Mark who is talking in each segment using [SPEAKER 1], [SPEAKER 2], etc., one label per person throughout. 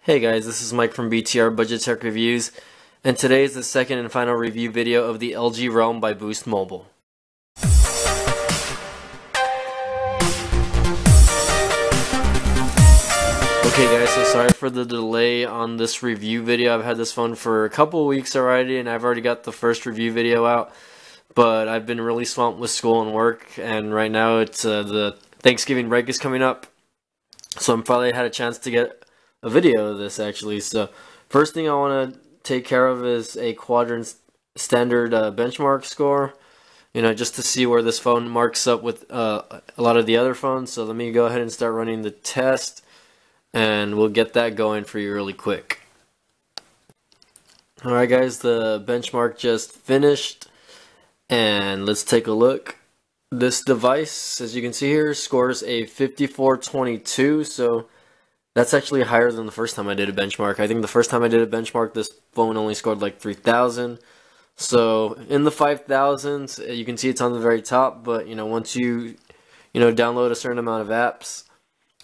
[SPEAKER 1] Hey guys, this is Mike from BTR Budget Tech Reviews, and today is the second and final review video of the LG Realm by Boost Mobile. Okay guys, so sorry for the delay on this review video. I've had this phone for a couple of weeks already, and I've already got the first review video out, but I've been really swamped with school and work, and right now it's the Thanksgiving break is coming up, so I'm finally had a chance to get a video of this actually. So first thing I want to take care of is a Quadrant standard benchmark score, just to see where this phone marks up with a lot of the other phones. So let me go ahead and start running the test, and we'll get that going for you really quick. Alright guys, the benchmark just finished, and let's take a look. This device, as you can see here, scores a 5422, so that's actually higher than the first time I did a benchmark. I think the first time I did a benchmark, this phone only scored like 3,000. So in the 5,000s, you can see it's on the very top. But once you download a certain amount of apps,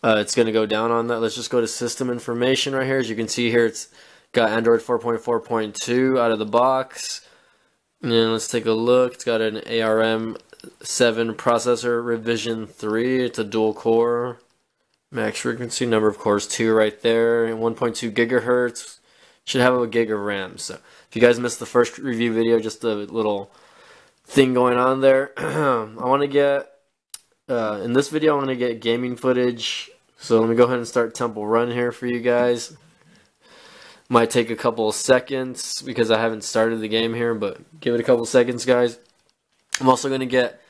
[SPEAKER 1] it's going to go down on that. Let's just go to system information right here. As you can see here, it's got Android 4.4.2 out of the box. And let's take a look. It's got an ARM 7 processor, revision 3. It's a dual core. Max frequency, number of cores 2 right there, and 1.2 gigahertz. Should have a gig of RAM. So if you guys missed the first review video, just a little thing going on there. I want to get, in this video, I want to get gaming footage. So let me go ahead and start Temple Run here for you guys. Might take a couple of seconds because I haven't started the game here, but give it a couple seconds, guys. I'm also going to get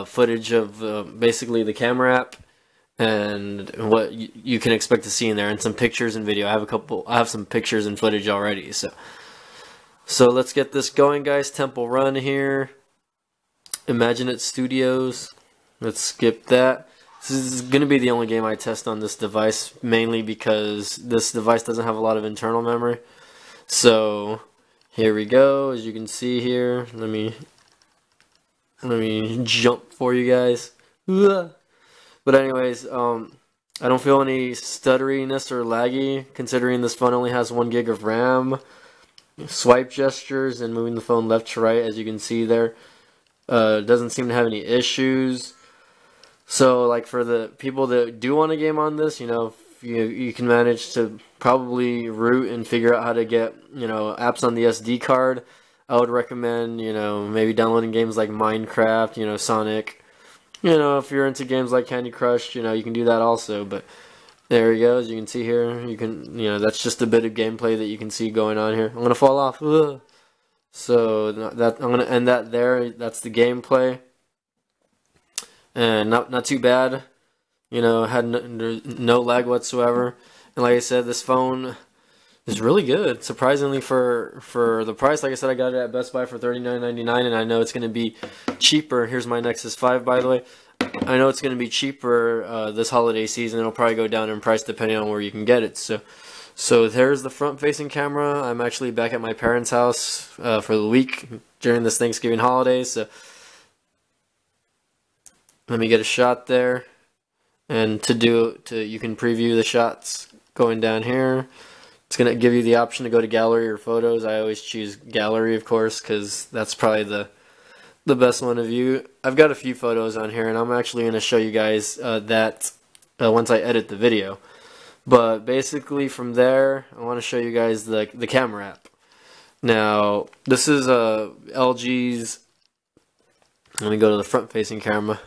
[SPEAKER 1] footage of basically the camera app and what you can expect to see in there, and some pictures and video. I have some pictures and footage already. So let's get this going, guys. Temple Run here. Imaginext Studios. Let's skip that. This is going to be the only game I test on this device, mainly because this device doesn't have a lot of internal memory. So here we go. As you can see here, let me jump for you guys. But anyways, I don't feel any stutteriness or laggy, considering this phone only has 1 gig of RAM. Swipe gestures and moving the phone left to right, as you can see there, doesn't seem to have any issues. So like for the people that do want to game on this, if you can manage to probably root and figure out how to get apps on the SD card, I would recommend maybe downloading games like Minecraft, Sonic. If you're into games like Candy Crush, you can do that also. But there you go. As you can see here, you can, that's just a bit of gameplay that you can see going on here. I'm gonna fall off. Ugh. So that I'm gonna end that there. That's the gameplay, and not too bad. Had no lag whatsoever. And like I said, this phone is really good, surprisingly, for the price. Like I said, I got it at Best Buy for $39.99, and I know it's going to be cheaper. Here's my Nexus 5, by the way. I know it's going to be cheaper this holiday season. It'll probably go down in price depending on where you can get it. So there's the front-facing camera. I'm actually back at my parents' house for the week during this Thanksgiving holiday. So let me get a shot there, and you can preview the shots going down here. It's going to give you the option to go to gallery or photos. I always choose gallery, of course, because that's probably the best one to view. I've got a few photos on here, and I'm actually going to show you guys that once I edit the video. But basically from there, I want to show you guys the camera app. Now, this is LG's. Let me go to the front-facing camera.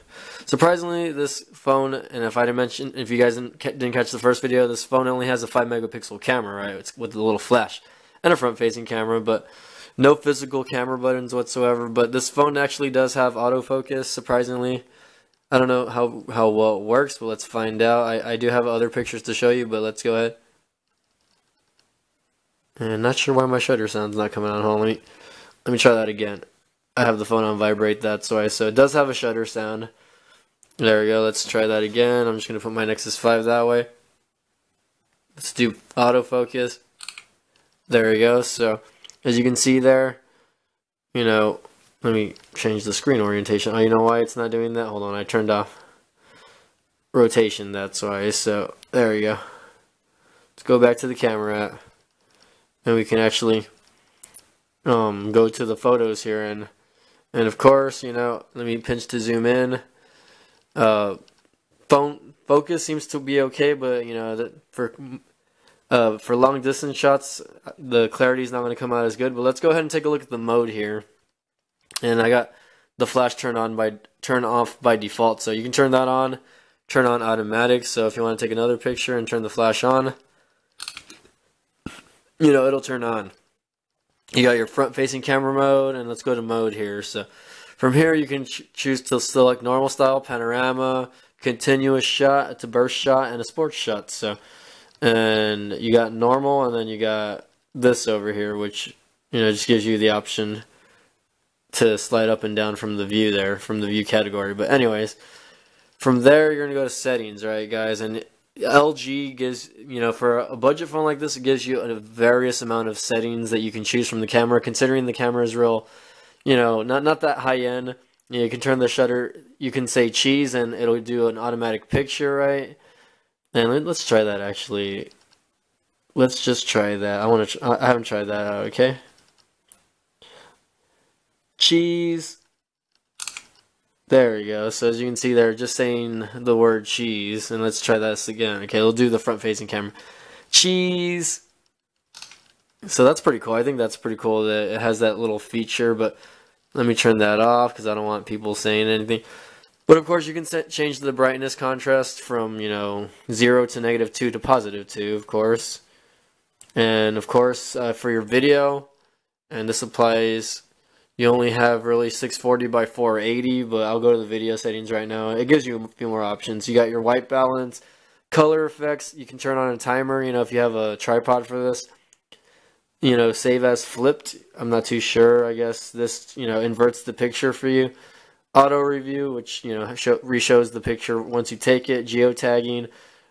[SPEAKER 1] Surprisingly, this phone, and if you guys didn't catch the first video, this phone only has a 5-megapixel camera, right? It's with a little flash and a front-facing camera, but no physical camera buttons whatsoever. But this phone actually does have autofocus, surprisingly. I don't know how well it works, but let's find out. I do have other pictures to show you, but let's go ahead. And not sure why my shutter sound's not coming on. Hold on, let me try that again. I have the phone on vibrate, that's why. So it does have a shutter sound. There we go. Let's try that again. I'm just going to put my Nexus 5 that way. Let's do autofocus. There we go. So as you can see there, let me change the screen orientation. Oh, you know why it's not doing that? Hold on. I turned off rotation, that's why. So there we go. let's go back to the camera app, and we can actually go to the photos here, and of course, you know, let me pinch to zoom in. Phone focus seems to be okay, but you know, for long distance shots, the clarity is not going to come out as good. But let's go ahead and take a look at the mode here. And I got the flash turn off by default, so you can turn that on, turn on automatic. So if you want to take another picture and turn the flash on, you know, it'll turn on. You got your front facing camera mode, and let's go to mode here. So from here you can choose to select normal style, panorama, continuous shot, to burst shot, and a sports shot. So, and you got normal, and then you got this over here, which, you know, just gives you the option to slide up and down from the view there, from the view category. But anyways, from there you're gonna go to settings, right, guys? And LG gives, you know, for a budget phone like this, it gives you a various amount of settings that you can choose from the camera. Considering the camera is real, you know, not that high end. You know, you can turn the shutter, you can say cheese, and it'll do an automatic picture, right? And let's try that actually. Let's just try that. I haven't tried that out, okay? Cheese. There we go. So as you can see there, just saying the word cheese, and let's try this again. Okay, we'll do the front-facing camera. Cheese. So that's pretty cool. I think that's pretty cool that it has that little feature, but let me turn that off because I don't want people saying anything. But of course, you can change the brightness contrast from, you know, 0 to -2 to +2, of course. And of course, for your video, and this applies, you only have really 640 by 480, but I'll go to the video settings right now. It gives you a few more options. You got your white balance, color effects. You can turn on a timer, you know, if you have a tripod for this. You know, save as flipped. I'm not too sure. I guess this, you know, inverts the picture for you. Auto review, which, you know, re-shows the picture once you take it. Geotagging,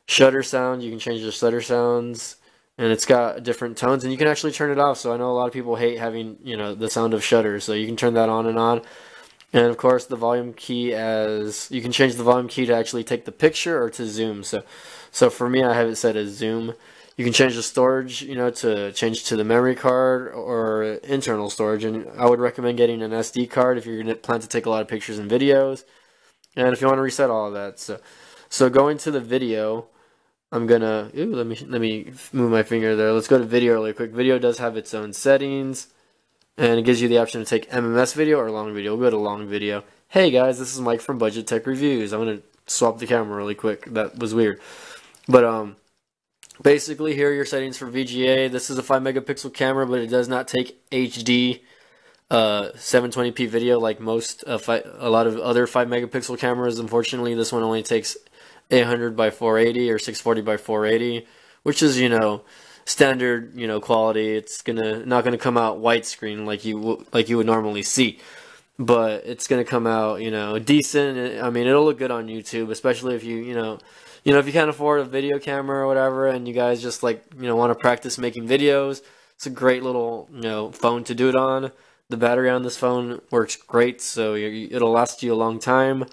[SPEAKER 1] shutter sound. You can change the shutter sounds. And it's got different tones, and you can actually turn it off. So I know a lot of people hate having, you know, the sound of shutters. So you can turn that on and on. And of course, the volume key, as you can change the volume key to actually take the picture or to zoom. So for me, I have it set as zoom. You can change the storage, you know, to change to the memory card or internal storage. And I would recommend getting an SD card if you're going to plan to take a lot of pictures and videos. And if you want to reset all of that. So going to the video, I'm gonna, let me move my finger there. Let's go to video really quick. Video does have its own settings, and it gives you the option to take MMS video or long video. We'll go to long video. Hey guys, this is Mike from Budget Tech Reviews. I'm gonna swap the camera really quick. That was weird. But basically here are your settings for VGA. This is a 5 megapixel camera, but it does not take HD 720p video like a lot of other 5 megapixel cameras. Unfortunately, this one only takes 800 by 480 or 640 by 480, which is, you know, standard, you know, quality. It's not gonna come out widescreen like you would normally see, but it's gonna come out, you know, decent. I mean, it'll look good on YouTube, especially if you know if you can't afford a video camera or whatever, and you guys just, like, you know, want to practice making videos. It's a great little, you know, phone to do it on. The battery on this phone works great, so it'll last you a long time.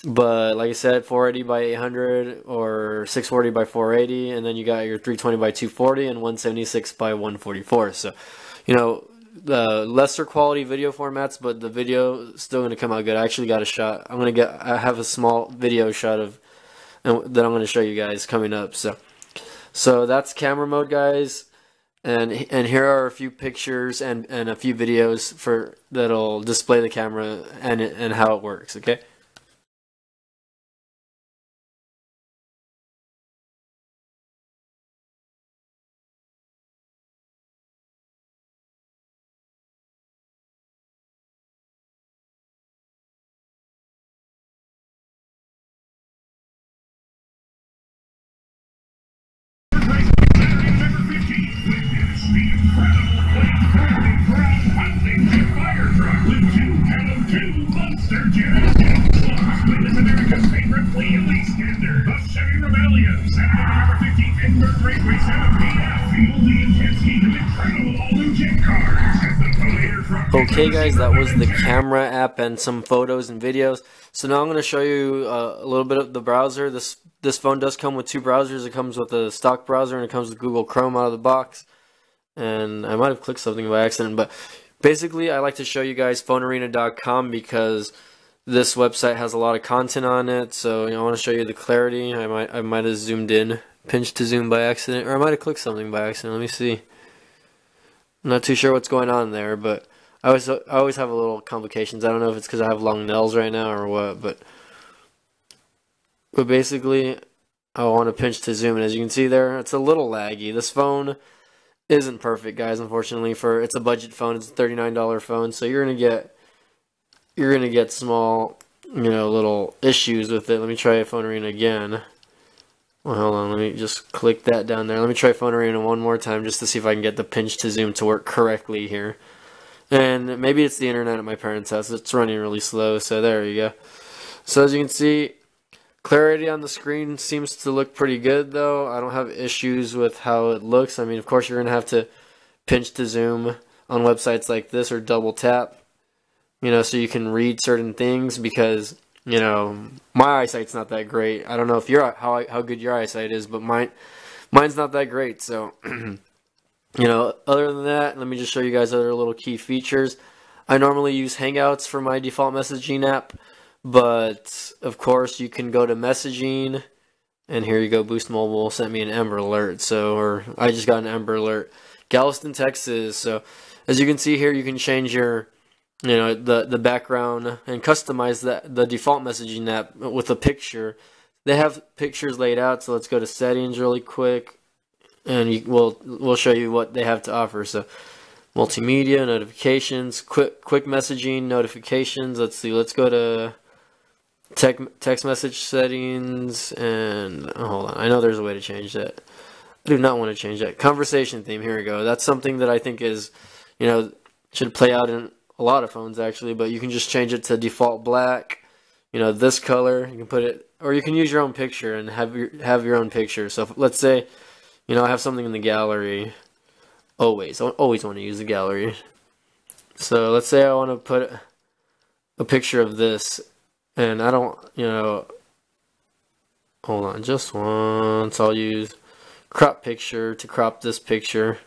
[SPEAKER 1] But like I said, 480 by 800 or 640 by 480, and then you got your 320 by 240 and 176 by 144. So, you know, the lesser quality video formats, but the video is still going to come out good. I actually got a shot. I have a small video shot of that I'm going to show you guys coming up. So that's camera mode, guys. And here are a few pictures and a few videos that'll display the camera and how it works. Okay.
[SPEAKER 2] Feel the intensity of incredible all-new jet cars as the Polator truck
[SPEAKER 1] Okay guys, that was the camera app and some photos and videos. So now I'm going to show you a little bit of the browser. This phone does come with two browsers. It comes with a stock browser and it comes with Google Chrome out of the box. And I might have clicked something by accident, but basically I like to show you guys phonearena.com because this website has a lot of content on it. So I want to show you the clarity. I might have zoomed in, pinched to zoom by accident, or I might have clicked something by accident. Let me see. I'm not too sure what's going on there, but I always have a little complications. I don't know if it's because I have long nails right now or what, but basically I want to pinch to zoom, and as you can see there, it's a little laggy. This phone isn't perfect, guys. Unfortunately, it's a budget phone. It's a $39 phone, so you're gonna get small, little issues with it. Let me try Phone Arena again. Well, hold on. Let me just click that down there. Let me try Phone Arena one more time just to see if I can get the pinch to zoom to work correctly here. And maybe it's the internet at my parents' house. It's running really slow, so there you go. So as you can see, clarity on the screen seems to look pretty good, though. I don't have issues with how it looks. I mean, of course, you're going to have to pinch to zoom on websites like this or double tap, so you can read certain things because, my eyesight's not that great. I don't know if how good your eyesight is, but mine's not that great, so... other than that, let me just show you guys other little key features. I normally use Hangouts for my default messaging app, but of course you can go to messaging, and here you go, Boost Mobile sent me an Amber Alert, or I just got an Amber Alert. Galveston, Texas, so as you can see here, you can change your, the background and customize the default messaging app with a picture. They have pictures laid out, so let's go to settings really quick. And we'll show you what they have to offer. So, multimedia, notifications, quick messaging, notifications. Let's see. Let's go to text message settings, and hold on. I know there's a way to change that. I do not want to change that. Conversation theme. Here we go. That's something that I think is, should play out in a lot of phones actually. But you can just change it to default black. This color. You can put it, or you can use your own picture and have your own picture. So let's say. I have something in the gallery. I always want to use the gallery. So let's say I want to put a picture of this, and I don't, hold on, just once. I'll use crop picture to crop this picture,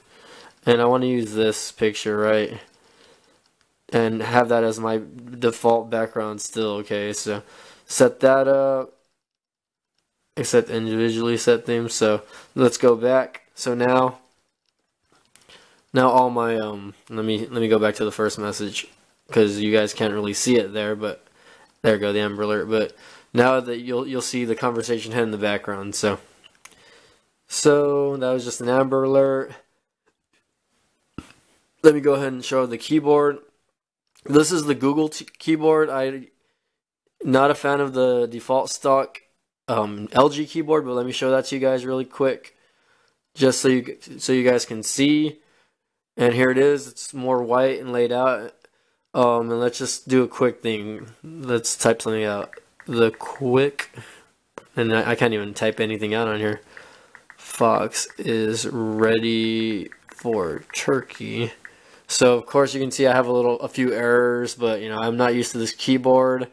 [SPEAKER 1] and I want to use this picture, right? And have that as my default background still, okay? So set that up. Except individually set themes. So let's go back. So now all my let me go back to the first message because you guys can't really see it there, but there we go, the Amber Alert. But now that you'll see the conversation head in the background. So that was just an Amber Alert. Let me go ahead and show the keyboard. This is the Google keyboard. I'm not a fan of the default stock LG keyboard, but let me show that to you guys really quick, just so you guys can see. And here it is. It's more white and laid out. And let's just do a quick thing. Let's type something out. The quick, and I can't even type anything out on here. Fox is ready for turkey. So of course you can see I have a few errors, but I'm not used to this keyboard.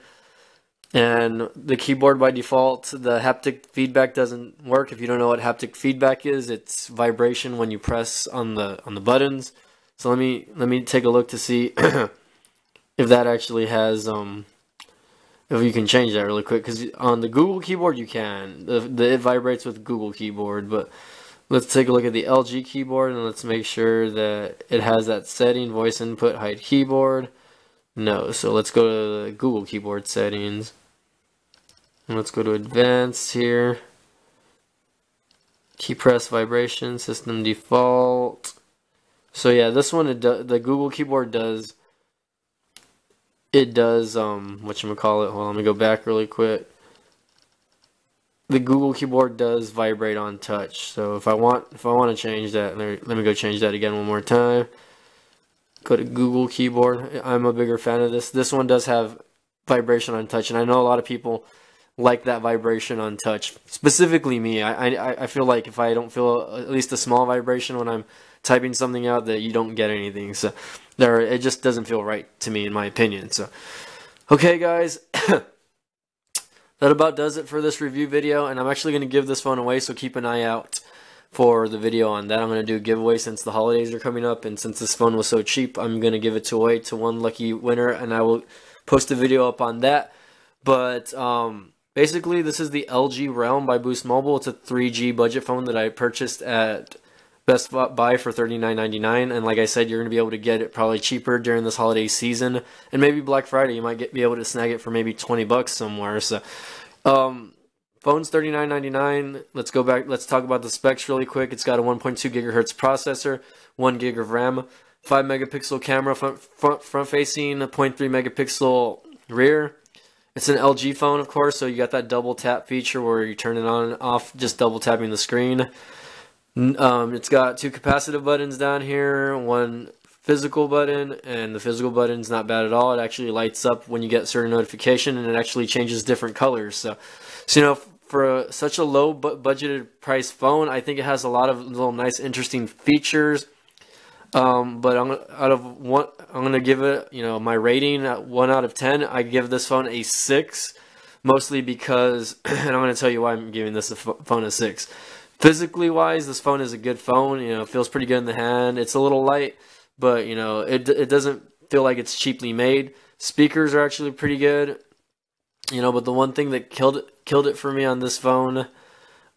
[SPEAKER 1] And the keyboard by default, the haptic feedback doesn't work. If you don't know what haptic feedback is, it's vibration when you press on the buttons. So let me take a look to see if that actually has if you can change that really quick. Because on the Google keyboard you can. It vibrates with Google keyboard. But let's take a look at the LG keyboard and let's make sure that it has that setting: voice input, hide keyboard. No. So let's go to the Google keyboard settings. And let's go to advanced here. Key press vibration, system default. So yeah, this one, the Google keyboard does whatchamacallit, hold on, let me go back really quick. The Google keyboard does vibrate on touch. So if I want to change that, let me go change that again one more time. Go to Google keyboard. I'm a bigger fan of this. This one does have vibration on touch, and I know a lot of people like that vibration on touch. Specifically me. I feel like if I don't feel at least a small vibration when I'm typing something out, that you don't get anything. So it just doesn't feel right to me, in my opinion. So, okay, guys. That about does it for this review video, and I'm actually going to give this phone away, so keep an eye out for the video on that. I'm going to do a giveaway since the holidays are coming up, and since this phone was so cheap, I'm going to give it away to one lucky winner, and I will post a video up on that. But basically, this is the LG Realm by Boost Mobile. It's a 3G budget phone that I purchased at Best Buy for $39.99, and like I said, you're going to be able to get it probably cheaper during this holiday season, and maybe Black Friday you might be able to snag it for maybe 20 bucks somewhere. So phone's $39.99. Let's go back, let's talk about the specs really quick. It's got a 1.2 gigahertz processor, 1 gig of RAM, 5 megapixel camera front facing, a 0.3 megapixel rear. It's an LG phone, of course, so you got that double tap feature where you turn it on and off just double tapping the screen. It's got 2 capacitive buttons down here, 1 physical button, and the physical button's not bad at all. It actually lights up when you get certain notification, and it actually changes different colors. So you know, for such a low budgeted price phone, I think it has a lot of little nice, interesting features. But I'm gonna give it, you know, my rating at 1 out of 10. I give this phone a 6, mostly because, and I'm gonna tell you why I'm giving this phone a 6. Physically wise, this phone is a good phone. You know, it feels pretty good in the hand. It's a little light, but you know, it doesn't feel like it's cheaply made. Speakers are actually pretty good. You know, but the one thing that killed it for me on this phone,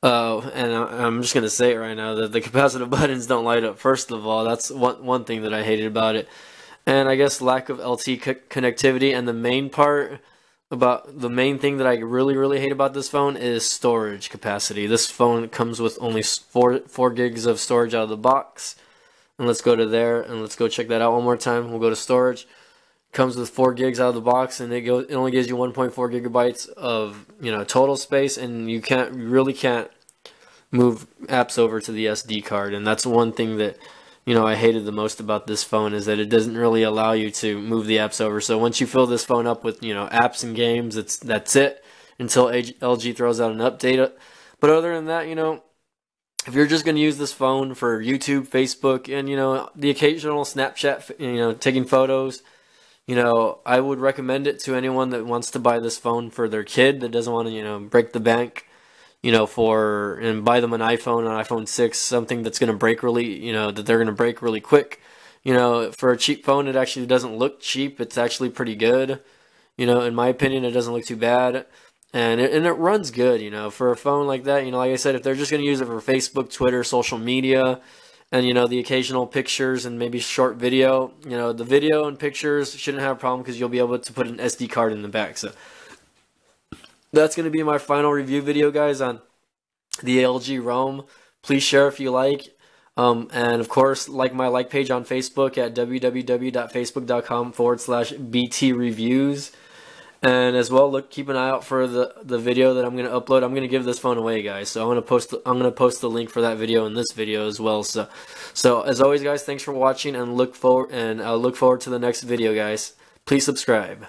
[SPEAKER 1] and I'm just gonna say it right now, that the capacitive buttons don't light up. First of all, that's one thing that I hated about it, and I guess lack of LTE connectivity. And the main thing that I really hate about this phone is storage capacity. This phone comes with only 4 gigs of storage out of the box. And let's go to there and let's go check that out one more time. We'll go to storage. Comes with 4 gigs out of the box, and it only gives you 1.4 gigabytes of, you know, total space, and you really can't move apps over to the SD card. And that's one thing that, you know, I hated the most about this phone, is that it doesn't really allow you to move the apps over. So once you fill this phone up with, you know, apps and games, that's it until LG throws out an update. But other than that, you know, if you're just going to use this phone for YouTube, Facebook, and, you know, the occasional Snapchat, you know, taking photos, you know, I would recommend it to anyone that wants to buy this phone for their kid, that doesn't want to, you know, break the bank, you know, and buy them an iPhone 6, something that's going to break really, you know, that they're going to break really quick. You know, for a cheap phone, it actually doesn't look cheap. It's actually pretty good. You know, in my opinion, it doesn't look too bad. And it runs good, you know, for a phone like that. You know, like I said, if they're just going to use it for Facebook, Twitter, social media, and, you know, the occasional pictures and maybe short video, you know, the video and pictures shouldn't have a problem because you'll be able to put an SD card in the back. So that's going to be my final review video, guys, on the LG Realm. Please share if you like. And of course, like my page on Facebook at www.facebook.com/BT Reviews. And as well, keep an eye out for the video that I'm going to upload. I'm going to give this phone away, guys. So I'm going to post the link for that video in this video as well. So as always, guys, thanks for watching, and I look forward to the next video, guys. Please subscribe.